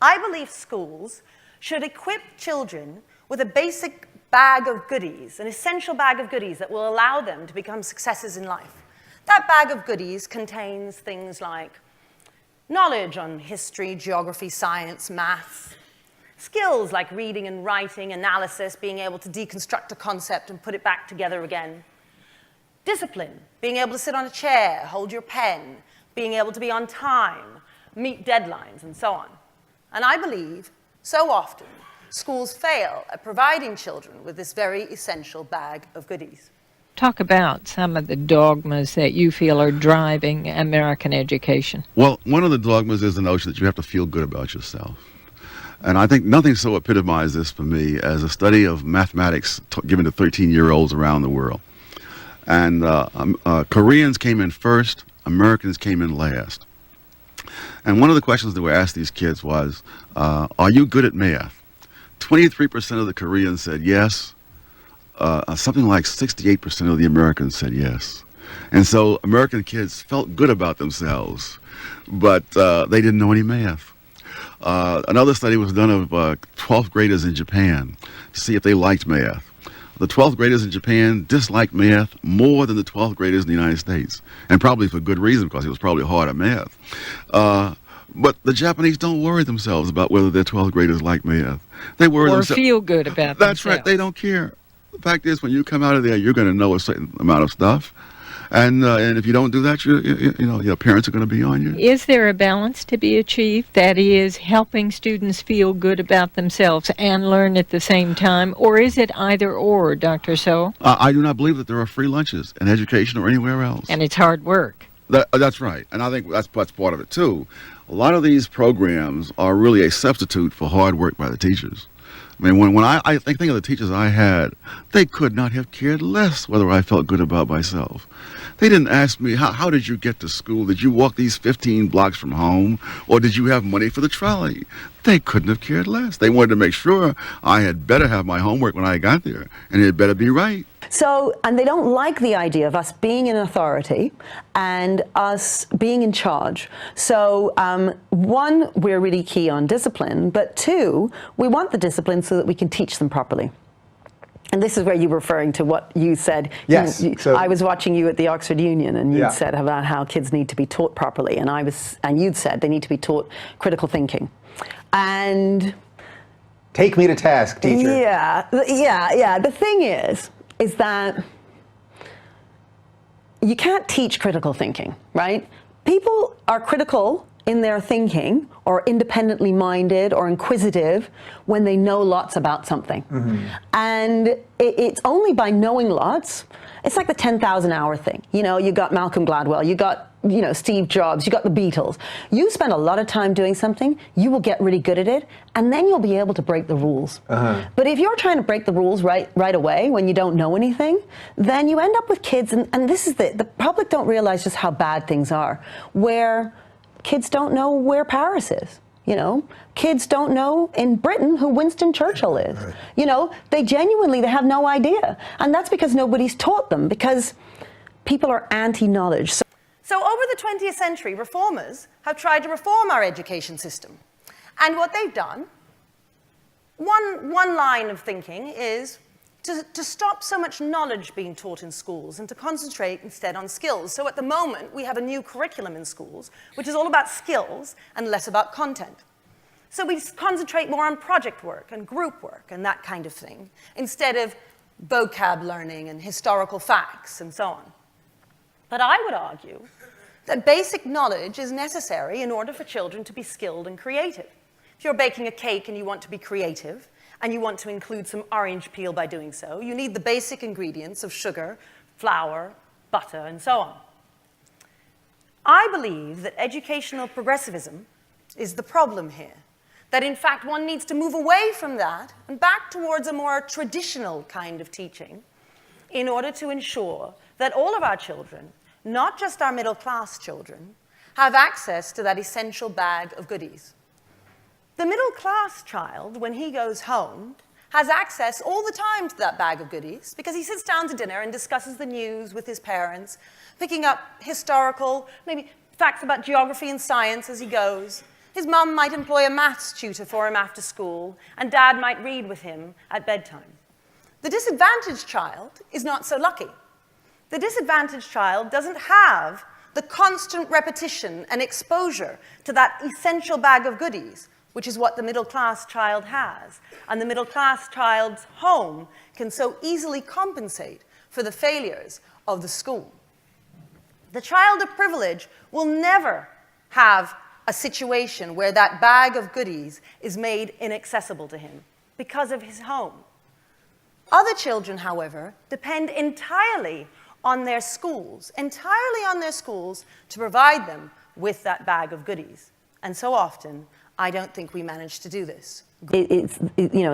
I believe schools should equip children with a basic bag of goodies, an essential bag of goodies that will allow them to become successes in life. That bag of goodies contains things like knowledge on history, geography, science, maths, skills like reading and writing, analysis, being able to deconstruct a concept and put it back together again, discipline, being able to sit on a chair, hold your pen, being able to be on time, meet deadlines, and so on. And I believe, so often, schools fail at providing children with this very essential bag of goodies. Talk about some of the dogmas that you feel are driving American education. Well, one of the dogmas is the notion that you have to feel good about yourself. And I think nothing so epitomized this for me as a study of mathematics given to 13-year-olds around the world. And Koreans came in first, Americans came in last. And one of the questions that were asked these kids was, are you good at math? 23% of the Koreans said yes. Something like 68% of the Americans said yes. And so American kids felt good about themselves, but they didn't know any math. Another study was done of 12th graders in Japan to see if they liked math. The 12th graders in Japan disliked math more than the 12th graders in the United States, and probably for good reason, because it was probably hard at math. But the Japanese don't worry themselves about whether their 12th graders like math. They worry themselves. Or feel good about That's themselves. right. They don't care. The fact is, when you come out of there, you're going to know a certain amount of stuff. And if you don't do that, you know, your parents are going to be on you. Is there a balance to be achieved? That is, helping students feel good about themselves and learn at the same time? Or is it either or, Dr. Sowell? I do not believe that there are free lunches in education or anywhere else. And it's hard work. That's right. And I think that's part of it, too. A lot of these programs are really a substitute for hard work by the teachers. I mean, when I think of the teachers I had, they could not have cared less whether I felt good about myself. They didn't ask me, how did you get to school? Did you walk these 15 blocks from home? Or did you have money for the trolley? They couldn't have cared less. They wanted to make sure I had better have my homework when I got there, and it had better be right. So, and they don't like the idea of us being in authority and us being in charge. So, one, we're really key on discipline, but two, we want the discipline so that we can teach them properly. And this is where you were referring to what you said. Yes. So I was watching you at the Oxford Union, and you'd said about how kids need to be taught properly, and you'd said they need to be taught critical thinking. And take me to task, teacher. Yeah. The thing is that you can't teach critical thinking, right? People are critical in their thinking, or independently minded, or inquisitive when they know lots about something. Mm-hmm. And it's only by knowing lots. It's like the 10,000 hour thing. You know, you got Malcolm Gladwell, you got, you know, Steve Jobs, you got the Beatles. You spend a lot of time doing something, you will get really good at it, and then you'll be able to break the rules. But if you're trying to break the rules right away when you don't know anything, then you end up with kids, and this is the public don't realize just how bad things are, where kids don't know where Paris is. You know, kids don't know in Britain who Winston Churchill is. You know, they have no idea. And that's because nobody's taught them, because people are anti-knowledge. So over the 20th century, reformers have tried to reform our education system. And what they've done, one line of thinking is to stop so much knowledge being taught in schools and to concentrate instead on skills. So at the moment, we have a new curriculum in schools, which is all about skills and less about content. So we concentrate more on project work and group work and that kind of thing, instead of vocab learning and historical facts and so on. But I would argue that basic knowledge is necessary in order for children to be skilled and creative. If you're baking a cake and you want to be creative, and you want to include some orange peel by doing so, you need the basic ingredients of sugar, flour, butter, and so on. I believe that educational progressivism is the problem here. That in fact one needs to move away from that and back towards a more traditional kind of teaching in order to ensure that all of our children, not just our middle-class children, have access to that essential bag of goodies. The middle-class child, when he goes home, has access all the time to that bag of goodies because he sits down to dinner and discusses the news with his parents, picking up historical, maybe facts about geography and science as he goes. His mum might employ a maths tutor for him after school, and dad might read with him at bedtime. The disadvantaged child is not so lucky. The disadvantaged child doesn't have the constant repetition and exposure to that essential bag of goodies, which is what the middle-class child has. And the middle-class child's home can so easily compensate for the failures of the school. The child of privilege will never have a situation where that bag of goodies is made inaccessible to him because of his home. Other children, however, depend entirely on their schools to provide them with that bag of goodies. And so often, I don't think we manage to do this. It's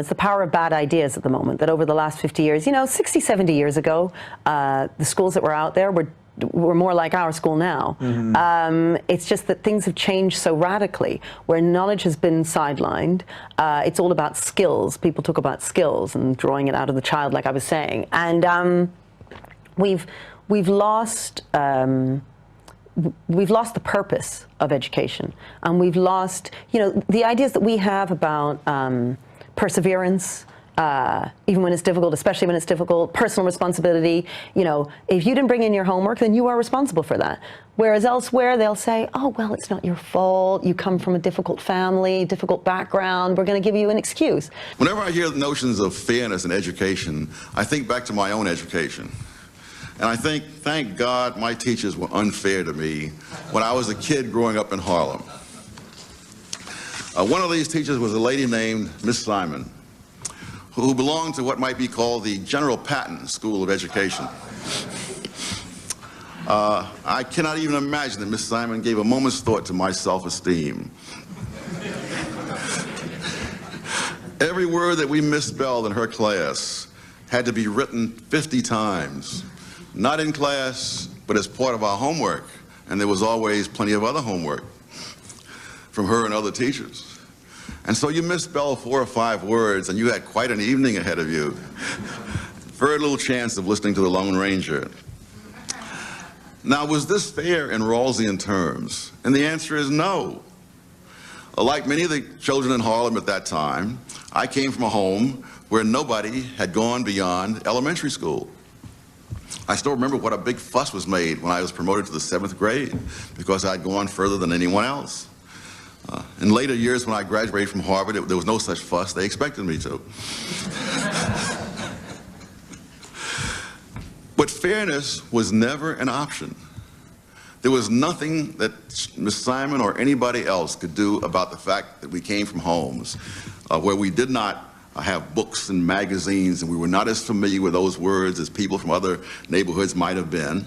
the power of bad ideas at the moment, that over the last 50 years, 60, 70 years ago, the schools that were out there were more like our school now. It's just that things have changed so radically, where knowledge has been sidelined. It's all about skills. People talk about skills and drawing it out of the child, like I was saying. And we've lost the purpose of education, and we've lost, the ideas that we have about perseverance, even when it's difficult, especially when it's difficult, personal responsibility. If you didn't bring in your homework, then you are responsible for that. Whereas elsewhere, they'll say, oh, well, it's not your fault. You come from a difficult family, difficult background. We're going to give you an excuse. Whenever I hear notions of fairness in education, I think back to my own education. And I think, thank God, my teachers were unfair to me when I was a kid growing up in Harlem. One of these teachers was a lady named Miss Simon, who belonged to what might be called the General Patton School of Education. I cannot even imagine that Miss Simon gave a moment's thought to my self-esteem. Every word that we misspelled in her class had to be written 50 times. Not in class, but as part of our homework. And there was always plenty of other homework from her and other teachers. And so you misspelled 4 or 5 words, and you had quite an evening ahead of you. Very little chance of listening to the Lone Ranger. Now, was this fair in Rawlsian terms? And the answer is no. Like many of the children in Harlem at that time, I came from a home where nobody had gone beyond elementary school. I still remember what a big fuss was made when I was promoted to the 7th grade because I'd gone further than anyone else. In later years when I graduated from Harvard, there was no such fuss. They expected me to. But fairness was never an option. There was nothing that Miss Simon or anybody else could do about the fact that we came from homes where we did not have books and magazines, and we were not as familiar with those words as people from other neighborhoods might have been.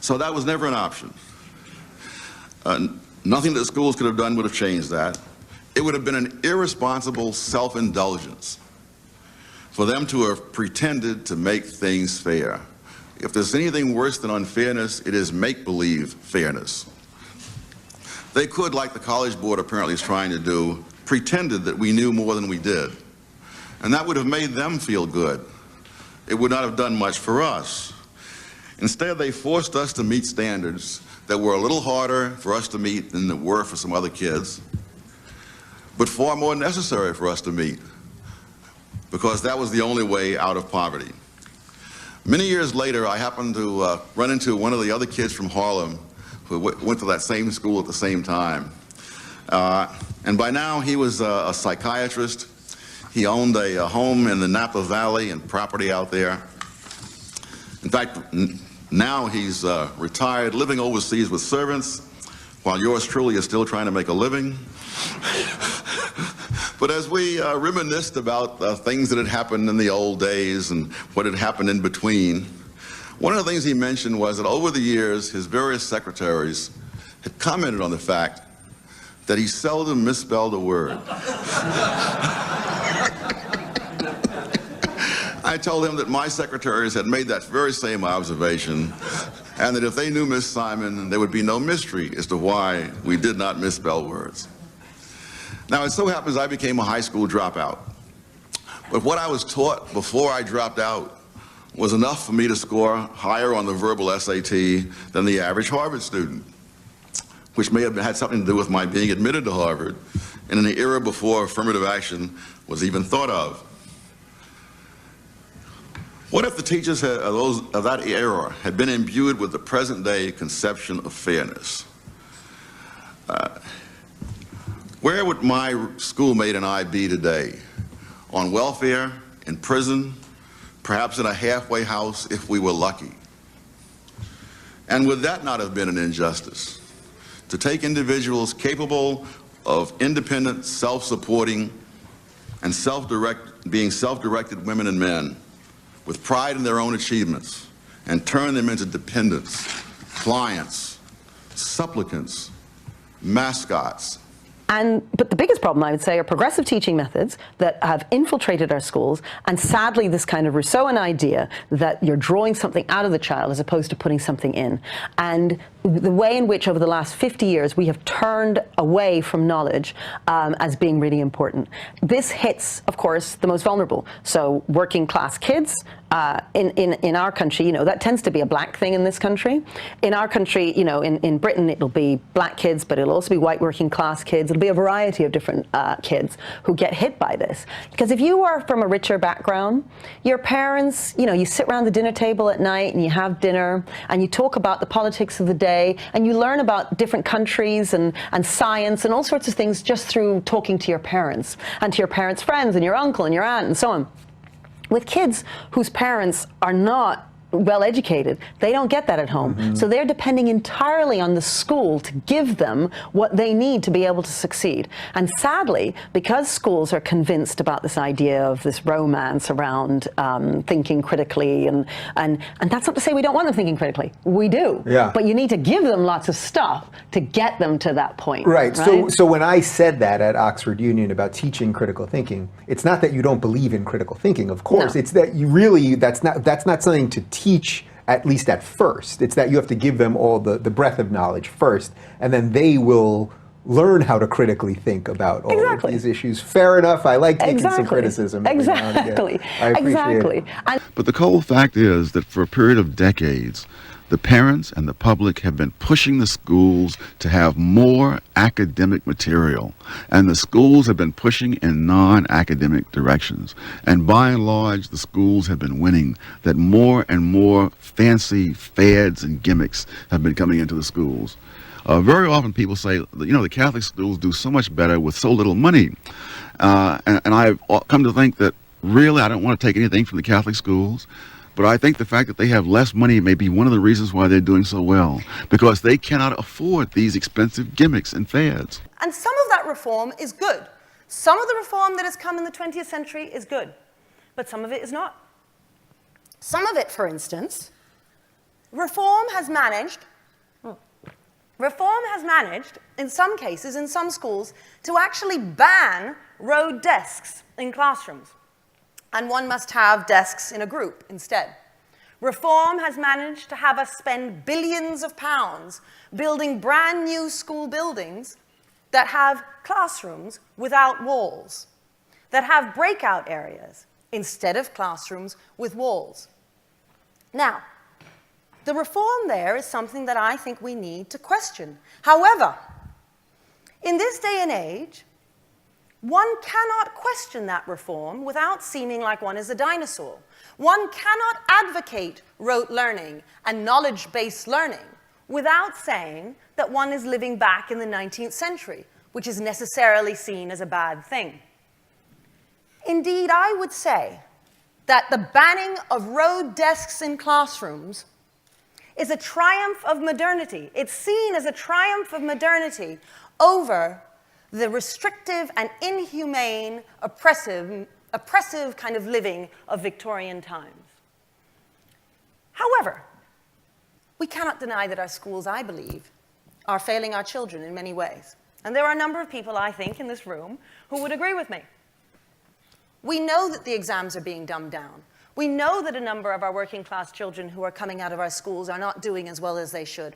So that was never an option. Nothing that schools could have done would have changed that. It would have been an irresponsible self-indulgence for them to have pretended to make things fair. If there's anything worse than unfairness, it is make-believe fairness. They could, like the College Board apparently is trying to do, pretended that we knew more than we did. And that would have made them feel good. It would not have done much for us. Instead, they forced us to meet standards that were a little harder for us to meet than they were for some other kids, but far more necessary for us to meet, because that was the only way out of poverty. Many years later, I happened to run into one of the other kids from Harlem who went to that same school at the same time. And by now, he was a psychiatrist. He owned a home in the Napa Valley and property out there. In fact, now he's retired, living overseas with servants, while yours truly is still trying to make a living. But as we reminisced about things that had happened in the old days and what had happened in between, one of the things he mentioned was that over the years, his various secretaries had commented on the fact that he seldom misspelled a word. I told him that my secretaries had made that very same observation, and that if they knew Miss Simon, there would be no mystery as to why we did not misspell words. Now, it so happens I became a high school dropout. But what I was taught before I dropped out was enough for me to score higher on the verbal SAT than the average Harvard student. which may have had something to do with my being admitted to Harvard, and in the era before affirmative action was even thought of. What if the teachers of that era had been imbued with the present-day conception of fairness? Where would my schoolmate and I be today? On welfare, in prison, perhaps in a halfway house if we were lucky. And would that not have been an injustice? To take individuals capable of independent, self-supporting, and being self-directed women and men with pride in their own achievements and turn them into dependents, clients, supplicants, mascots. But the biggest problem, I would say, are progressive teaching methods that have infiltrated our schools, and sadly this kind of Rousseauan idea that you're drawing something out of the child as opposed to putting something in. And the way in which over the last 50 years we have turned away from knowledge as being really important. This hits, of course, the most vulnerable. So working class kids, in our country, you know, that tends to be a black thing in this country. In our country, you know, in Britain, it'll be black kids, but it'll also be white working class kids. It'll be a variety of different kids who get hit by this. Because if you are from a richer background, your parents, you know, you sit around the dinner table at night and you have dinner and you talk about the politics of the day and you learn about different countries and science and all sorts of things just through talking to your parents and to your parents' friends and your uncle and your aunt and so on. With kids whose parents are not well educated, they don't get that at home. Mm-hmm. So they're depending entirely on the school to give them what they need to be able to succeed. And sadly, because schools are convinced about this idea of this romance around thinking critically, and that's not to say we don't want them thinking critically. We do. Yeah. But you need to give them lots of stuff to get them to that point. Right. So when I said that at Oxford Union about teaching critical thinking, it's not that you don't believe in critical thinking, of course. No. It's that you really, that's not something to teach, at least at first. It's that you have to give them all the breadth of knowledge first, and then they will learn how to critically think about all of these issues. Fair enough. I like taking some criticism. Exactly. I appreciate it. But the cold fact is that for a period of decades, the parents and the public have been pushing the schools to have more academic material, and the schools have been pushing in non-academic directions. And by and large, the schools have been winning, that more and more fancy fads and gimmicks have been coming into the schools. Very often people say, you know, the Catholic schools do so much better with so little money. And I've come to think that really I don't want to take anything from the Catholic schools. But I think the fact that they have less money may be one of the reasons why they're doing so well, because they cannot afford these expensive gimmicks and fads. And some of that reform is good. Some of the reform that has come in the 20th century is good, but some of it is not. Some of it, for instance, reform has managed, in some cases, in some schools, to actually ban road desks in classrooms. And one must have desks in a group instead. Reform has managed to have us spend billions of pounds building brand new school buildings that have classrooms without walls, that have breakout areas instead of classrooms with walls. Now, the reform there is something that I think we need to question. However, in this day and age, one cannot question that reform without seeming like one is a dinosaur. One cannot advocate rote learning and knowledge-based learning without saying that one is living back in the 19th century, which is necessarily seen as a bad thing. Indeed, I would say that the banning of road desks in classrooms is a triumph of modernity. It's seen as a triumph of modernity over the restrictive and inhumane, oppressive kind of living of Victorian times. However, we cannot deny that our schools, I believe, are failing our children in many ways. And there are a number of people, I think, in this room who would agree with me. We know that the exams are being dumbed down. We know that a number of our working class children who are coming out of our schools are not doing as well as they should.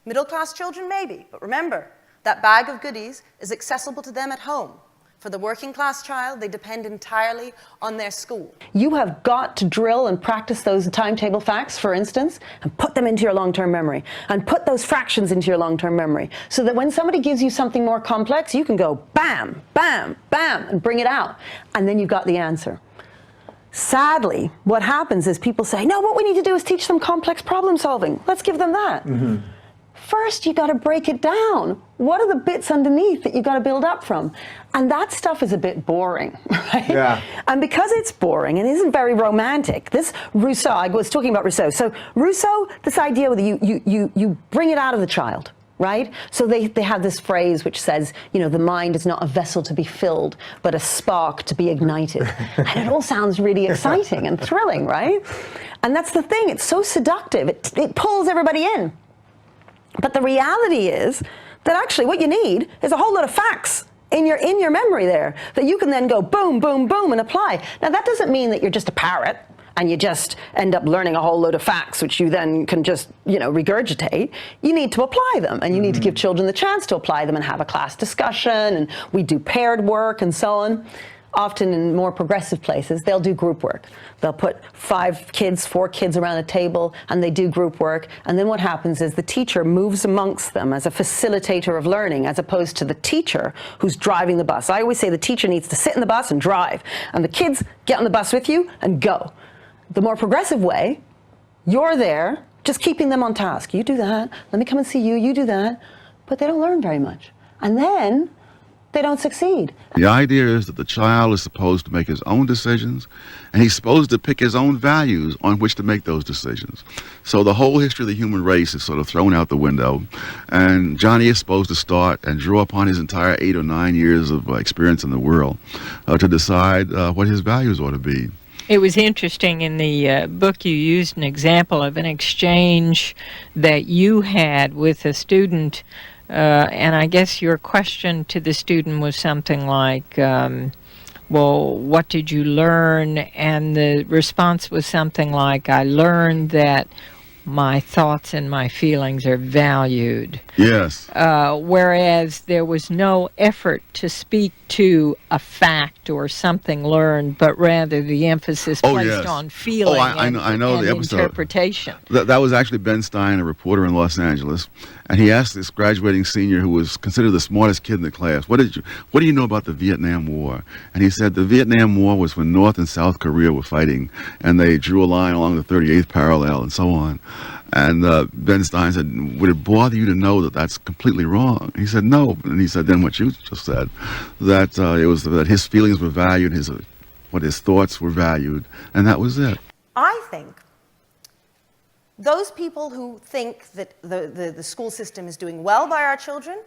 Middle class children, maybe, but remember, that bag of goodies is accessible to them at home. For the working class child, they depend entirely on their school. You have got to drill and practice those timetable facts, for instance, and put them into your long-term memory, and put those fractions into your long-term memory, so that when somebody gives you something more complex, you can go bam, bam, bam, and bring it out, and then you've got the answer. Sadly, what happens is people say, no, what we need to do is teach them complex problem solving. Let's give them that. First, you got to break it down. What are the bits underneath that you got to build up from? And that stuff is a bit boring, right? Yeah. And because it's boring and isn't very romantic, this Rousseau, I was talking about Rousseau. So Rousseau, this idea where you bring it out of the child, right? So they have this phrase which says, you know, the mind is not a vessel to be filled, but a spark to be ignited. And it all sounds really exciting and thrilling, right? And that's the thing, it's so seductive. It pulls everybody in. But the reality is that actually what you need is a whole lot of facts in your memory there that you can then go boom, boom, boom and apply. Now that doesn't mean that you're just a parrot and you just end up learning a whole load of facts which you then can just, you know, regurgitate. You need to apply them, and you need to give children the chance to apply them and have a class discussion, and we do paired work and so on. Often in more progressive places, they'll do group work. They'll put 4 kids around a table, and they do group work. And then what happens is the teacher moves amongst them as a facilitator of learning, as opposed to the teacher who's driving the bus. I always say the teacher needs to sit in the bus and drive, and the kids get on the bus with you and go. The more progressive way, you're there just keeping them on task. You do that, let me come and see you, you do that. But they don't learn very much. And then they don't succeed. The idea is that the child is supposed to make his own decisions, and he's supposed to pick his own values on which to make those decisions. So the whole history of the human race is sort of thrown out the window, and Johnny is supposed to start and draw upon his entire 8 or 9 years of experience in the world to decide what his values ought to be. It was interesting in the book you used an example of an exchange that you had with a student. And I guess your question to the student was something like, well, what did you learn? And the response was something like, I learned that my thoughts and my feelings are valued. Yes. Whereas there was no effort to speak to a fact or something learned, but rather the emphasis placed on feeling I know and the episode. Interpretation. That was actually Ben Stein, a reporter in Los Angeles, and he asked this graduating senior who was considered the smartest kid in the class, what do you know about the Vietnam War? And he said the Vietnam War was when North and South Korea were fighting, and they drew a line along the 38th parallel and so on. And Ben Stein said, would it bother you to know that that's completely wrong? He said, no. And he said, then what you just said, that it was that his feelings were valued, what his thoughts were valued, and that was it. I think those people who think that the school system is doing well by our children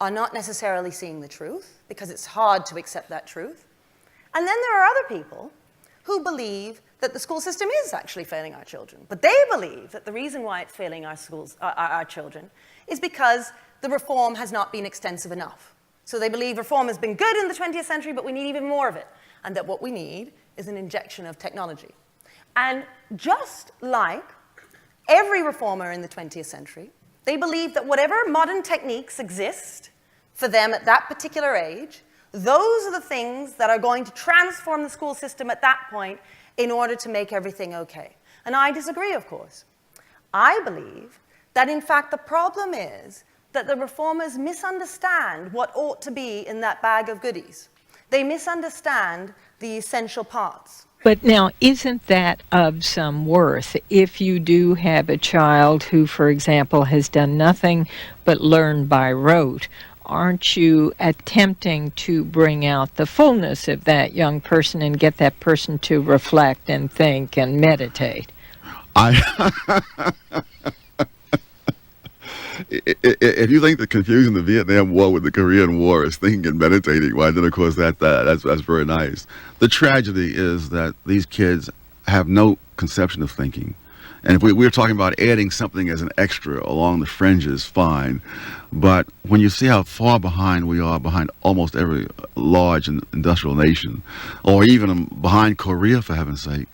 are not necessarily seeing the truth, because it's hard to accept that truth. And then there are other people who believe that the school system is actually failing our children. But they believe that the reason why it's failing our children is because the reform has not been extensive enough. So they believe reform has been good in the 20th century, but we need even more of it. And that what we need is an injection of technology. And just like every reformer in the 20th century, they believe that whatever modern techniques exist for them at that particular age, those are the things that are going to transform the school system at that point in order to make everything okay. And I disagree, of course. I believe that, in fact, the problem is that the reformers misunderstand what ought to be in that bag of goodies. They misunderstand the essential parts. But now, isn't that of some worth if you do have a child who, for example, has done nothing but learn by rote? Aren't you attempting to bring out the fullness of that young person and get that person to reflect and think and meditate? If you think the confusing the Vietnam War with the Korean War is thinking and meditating, well, then of course that's very nice. The tragedy is that these kids have no conception of thinking. And if we're talking about adding something as an extra along the fringes, fine. But when you see how far behind we are behind almost every large industrial nation, or even behind Korea, for heaven's sake,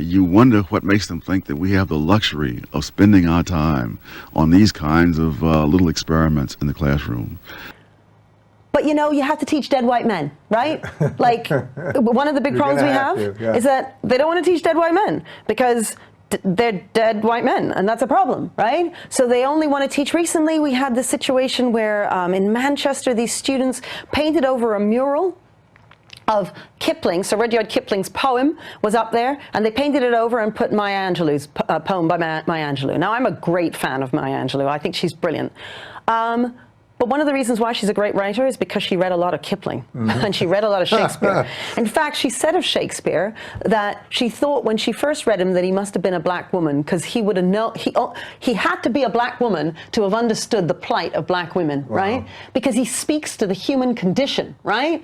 you wonder what makes them think that we have the luxury of spending our time on these kinds of little experiments in the classroom. but you know, you have to teach dead white men, right? Like, one of the big problems we have is that they don't want to teach dead white men because they're dead white men, and that's a problem, right? So they only want to teach. Recently, we had this situation where in Manchester, these students painted over a mural of Kipling, so Rudyard Kipling's poem was up there, and they painted it over and put Maya Angelou's poem by Maya Angelou. Now, I'm a great fan of Maya Angelou. I think she's brilliant. But one of the reasons why she's a great writer is because she read a lot of Kipling, and she read a lot of Shakespeare. In fact, she said of Shakespeare that she thought when she first read him that he must have been a black woman, because he would have known, he had to be a black woman to have understood the plight of black women, right? Because he speaks to the human condition, right?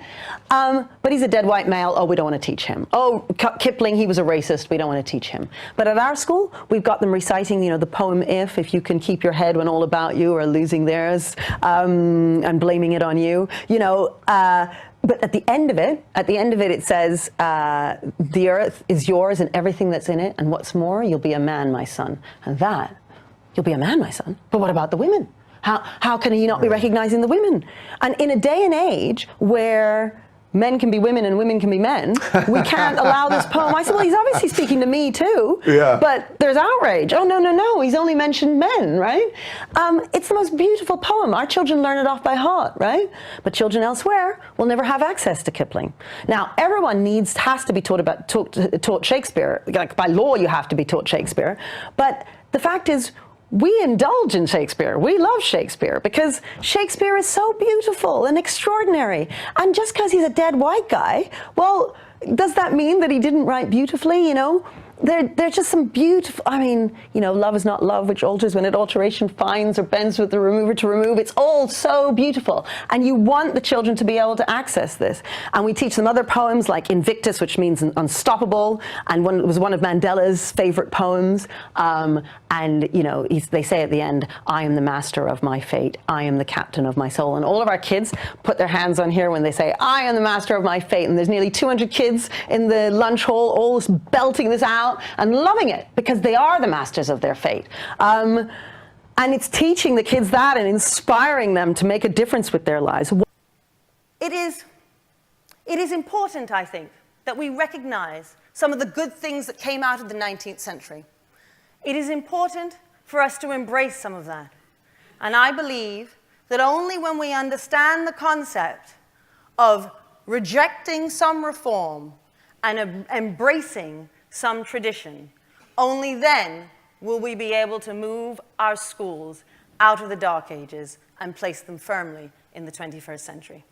But he's a dead white male. Oh, we don't want to teach him. Oh, Kipling, he was a racist. We don't want to teach him. But at our school, we've got them reciting, you know, the poem If you can keep your head when all about you are losing theirs. And blaming it on you, you know. But at the end of it, it says, the earth is yours and everything that's in it, and what's more, you'll be a man, my son. And that, you'll be a man, my son. But what about the women? How can you not be recognizing the women? And in a day and age where men can be women and women can be men, we can't allow this poem. I said, well, he's obviously speaking to me too, but there's outrage. Oh, no, he's only mentioned men, right? It's the most beautiful poem. Our children learn it off by heart, right? But children elsewhere will never have access to Kipling. Now, everyone has to be taught Shakespeare. Like, by law, you have to be taught Shakespeare. But the fact is, we indulge in Shakespeare. We love Shakespeare because Shakespeare is so beautiful and extraordinary. And just because he's a dead white guy, well, does that mean that he didn't write beautifully, you know? There's just some beautiful, I mean, you know, love is not love, which alters when it alteration finds or bends with the remover to remove. It's all so beautiful. And you want the children to be able to access this. And we teach them other poems like Invictus, which means unstoppable. And it was one of Mandela's favorite poems. And, you know, they say at the end, I am the master of my fate. I am the captain of my soul. And all of our kids put their hands on here when they say, I am the master of my fate. And there's nearly 200 kids in the lunch hall all belting this out and loving it because they are the masters of their fate. And it's teaching the kids that and inspiring them to make a difference with their lives. It is important, I think, that we recognize some of the good things that came out of the 19th century. It is important for us to embrace some of that. And I believe that only when we understand the concept of rejecting some reform and embracing some tradition, only then will we be able to move our schools out of the Dark Ages and place them firmly in the 21st century.